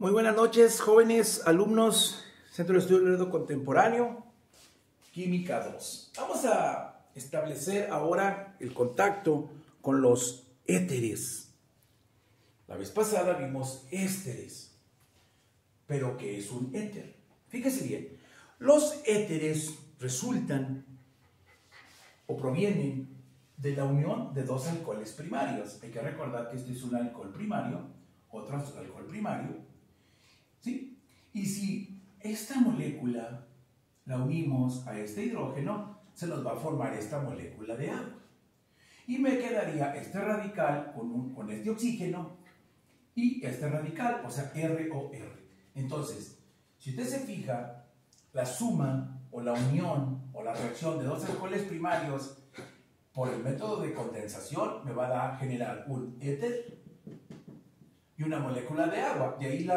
Muy buenas noches, jóvenes alumnos, Centro de Estudio Lerdo Contemporáneo, Química 2. Vamos a establecer ahora el contacto con los éteres. La vez pasada vimos ésteres, pero ¿qué es un éter? Fíjese bien, los éteres resultan o provienen de la unión de dos alcoholes primarios. Hay que recordar que este es un alcohol primario, otro es un alcohol primario, ¿sí? Y si esta molécula la unimos a este hidrógeno, se nos va a formar esta molécula de agua. Y me quedaría este radical con este oxígeno y este radical, o sea, ROR. Entonces, si usted se fija, la suma o la unión o la reacción de dos alcoholes primarios por el método de condensación me va a generar un éter y una molécula de agua. De ahí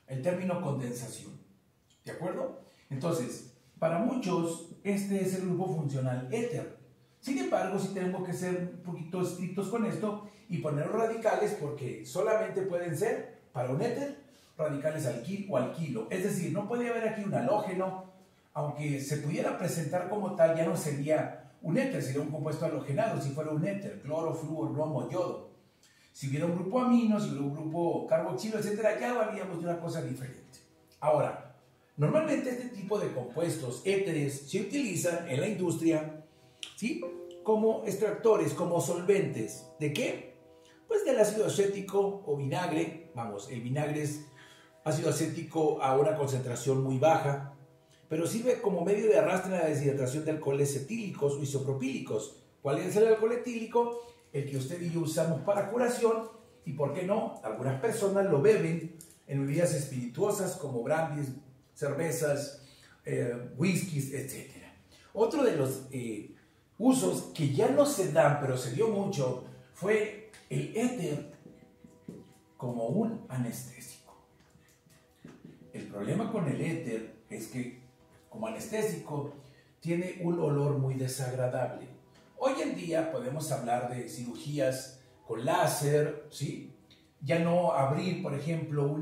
el término condensación. ¿De acuerdo? Entonces, para muchos, este es el grupo funcional éter. Sin embargo, sí tenemos que ser un poquito estrictos con esto y poner los radicales porque solamente pueden ser, para un éter, radicales alquil o alquilo. Es decir, no puede haber aquí un halógeno, aunque se pudiera presentar como tal, ya no sería un éter, sería un compuesto halogenado si fuera un éter, cloro, flúor, bromo, yodo. Si hubiera un grupo amino, si hubiera un grupo carboxilo, etcétera, ya hablaríamos de una cosa diferente. Ahora, normalmente este tipo de compuestos éteres se utilizan en la industria, ¿sí?, como extractores, como solventes. ¿De qué? Pues del ácido acético o vinagre. Vamos, el vinagre es ácido acético a una concentración muy baja, pero sirve como medio de arrastre en la deshidratación de alcoholes etílicos o isopropílicos. ¿Cuál es el alcohol etílico? El que usted y yo usamos para curación, y por qué no, algunas personas lo beben en bebidas espirituosas como brandies, cervezas, whiskies, etc. Otro de los usos que ya no se dan, pero se dio mucho, fue el éter como un anestésico. El problema con el éter es que, como anestésico, tiene un olor muy desagradable. Hoy en día podemos hablar de cirugías con láser, ¿sí? Ya no abrir, por ejemplo,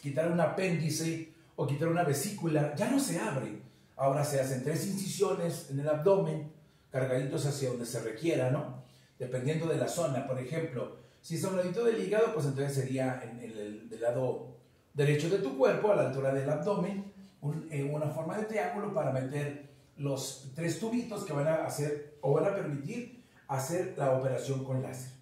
quitar un apéndice o quitar una vesícula, ya no se abre. Ahora se hacen 3 incisiones en el abdomen, cargaditos hacia donde se requiera, ¿no? Dependiendo de la zona. Por ejemplo, si es a un ladito del hígado, pues entonces sería del lado derecho de tu cuerpo, a la altura del abdomen, una forma de triángulo para meter los 3 tubitos que van a hacer o van a permitir hacer la operación con láser.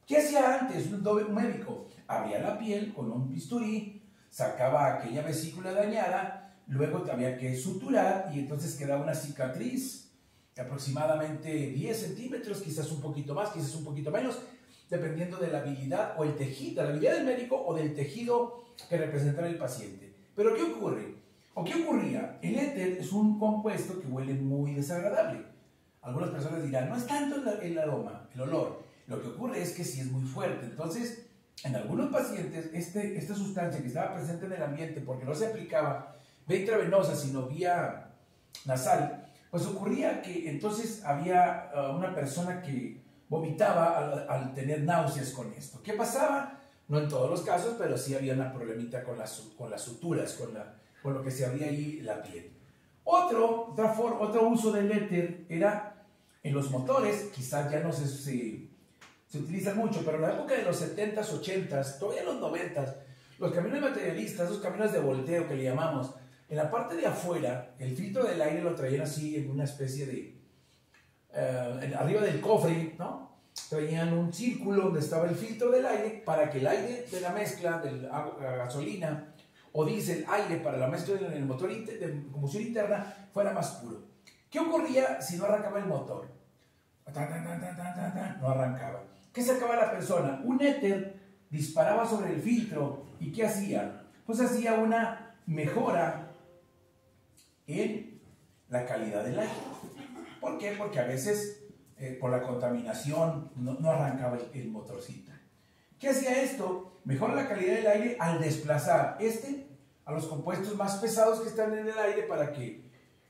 ¿Qué hacía antes un médico? Abría la piel con un bisturí, sacaba aquella vesícula dañada, luego había que suturar y entonces quedaba una cicatriz de aproximadamente 10 centímetros, quizás un poquito más, quizás un poquito menos, dependiendo de la habilidad o el tejido, de la habilidad del médico o del tejido que representara el paciente. Pero ¿qué ocurre? ¿O qué ocurría? El éter es un compuesto que huele muy desagradable. Algunas personas dirán, no es tanto el aroma, el olor. Lo que ocurre es que sí es muy fuerte. Entonces, en algunos pacientes, esta sustancia que estaba presente en el ambiente, porque no se aplicaba vía intravenosa, sino vía nasal, pues ocurría que entonces había una persona que vomitaba al tener náuseas con esto. ¿Qué pasaba? No en todos los casos, pero sí había una problemita con las suturas, con lo que se abría ahí la piel. Otro uso del éter era en los motores, quizás ya no se utiliza mucho, pero en la época de los 70s, 80s, todavía en los 90s, los camiones materialistas, esos camiones de volteo que le llamamos, en la parte de afuera, el filtro del aire lo traían así en una especie de, arriba del cofre, ¿no? Traían un círculo donde estaba el filtro del aire para que el aire de la mezcla de la gasolina o diésel, aire para la mezcla en el motor de combustión interna fuera más puro. ¿Qué ocurría si no arrancaba el motor? No arrancaba. ¿Qué sacaba la persona? Un éter disparaba sobre el filtro. ¿Y qué hacía? Pues hacía una mejora en la calidad del aire. ¿Por qué? Porque a veces por la contaminación no arrancaba el motorcito. ¿Qué hacía esto? Mejora la calidad del aire al desplazar a los compuestos más pesados que están en el aire para que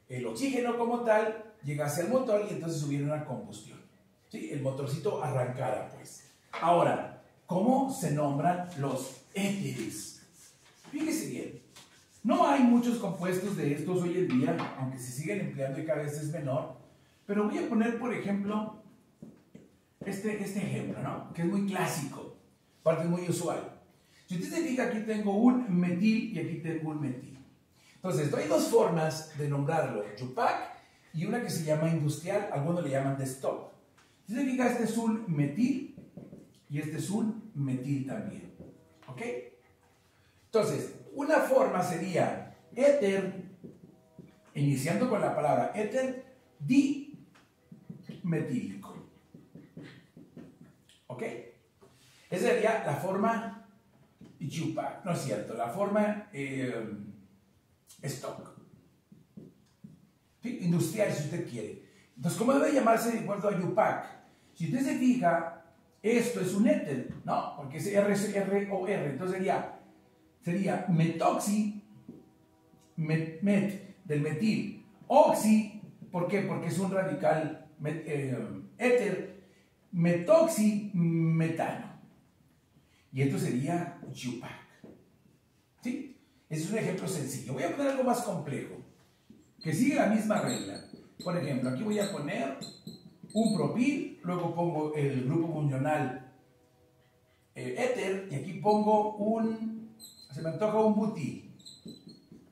el oxígeno como tal llegase al motor y entonces hubiera una combustión. ¿Sí? El motorcito arrancara, pues. Ahora, cómo se nombran los éteres. Fíjese bien, no hay muchos compuestos de estos hoy en día, aunque se siguen empleando y cada vez es menor, pero voy a poner, por ejemplo, este ejemplo, ¿no? Que es muy clásico, aparte es muy usual. Si usted se fija, aquí tengo un metil y aquí tengo un metil. Entonces, hay dos formas de nombrarlo, Yupac y una que se llama industrial, algunos le llaman de stock. Si se fija, este es un metil y este es un metil también, ¿ok? Entonces, una forma sería éter, iniciando con la palabra éter, dimetílico, ¿ok? Esa sería la forma Yupac, no es cierto, la forma stock, ¿sí? Industrial si usted quiere. Entonces, ¿cómo debe llamarse de acuerdo a Yupac? Si usted se fija, esto es un éter, ¿no? Porque es R-O-R, entonces sería metoxi, met del metil, oxi, ¿por qué? Porque es un radical éter, metoxi, metano. Y esto sería Yupac, ¿sí? Ese es un ejemplo sencillo. Voy a poner algo más complejo, que sigue la misma regla. Por ejemplo, aquí voy a poner un propil, luego pongo el grupo funcional éter, y aquí pongo se me antoja un butil,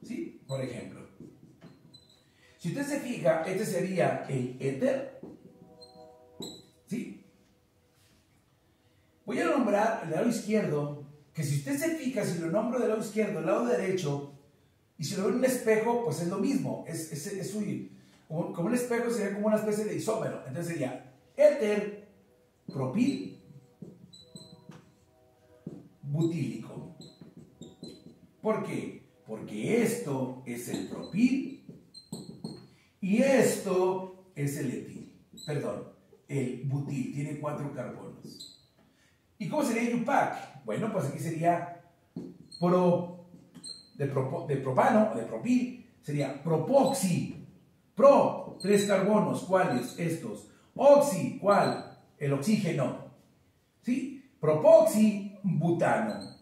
¿sí? Por ejemplo. Si usted se fija, este sería el éter, ¿sí? Voy a nombrar el lado izquierdo, que si usted se fija, si lo nombro del lado izquierdo, del lado derecho, y si lo veo en un espejo, pues es lo mismo, como un espejo sería como una especie de isómero, entonces sería éter, propil, butílico. ¿Por qué? Porque esto es el propil y esto es el etil. Perdón, el butil tiene 4 carbonos. ¿Y cómo sería Yupac? Bueno, pues aquí sería de propano, de propil, sería propoxi. Pro, 3 carbonos, ¿cuáles? Estos. Oxi, ¿cuál? El oxígeno. ¿Sí? Propoxi, butano.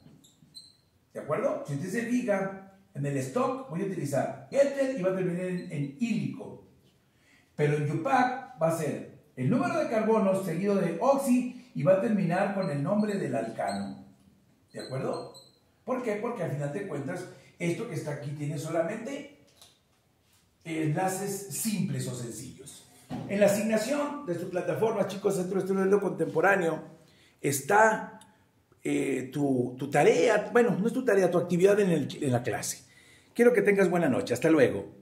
¿De acuerdo? Si usted se fija, en el stock voy a utilizar éter y va a terminar en ílico. Pero en Yupac va a ser el número de carbonos seguido de oxi y va a terminar con el nombre del alcano. ¿De acuerdo? ¿Por qué? Porque al final de cuentas, esto que está aquí tiene solamente enlaces simples o sencillos. En la asignación de su plataforma, chicos, Centro de Estudio del Ledo Contemporáneo, está tu tarea, bueno, no es tu tarea, tu actividad en la clase. Quiero que tengas buena noche. Hasta luego.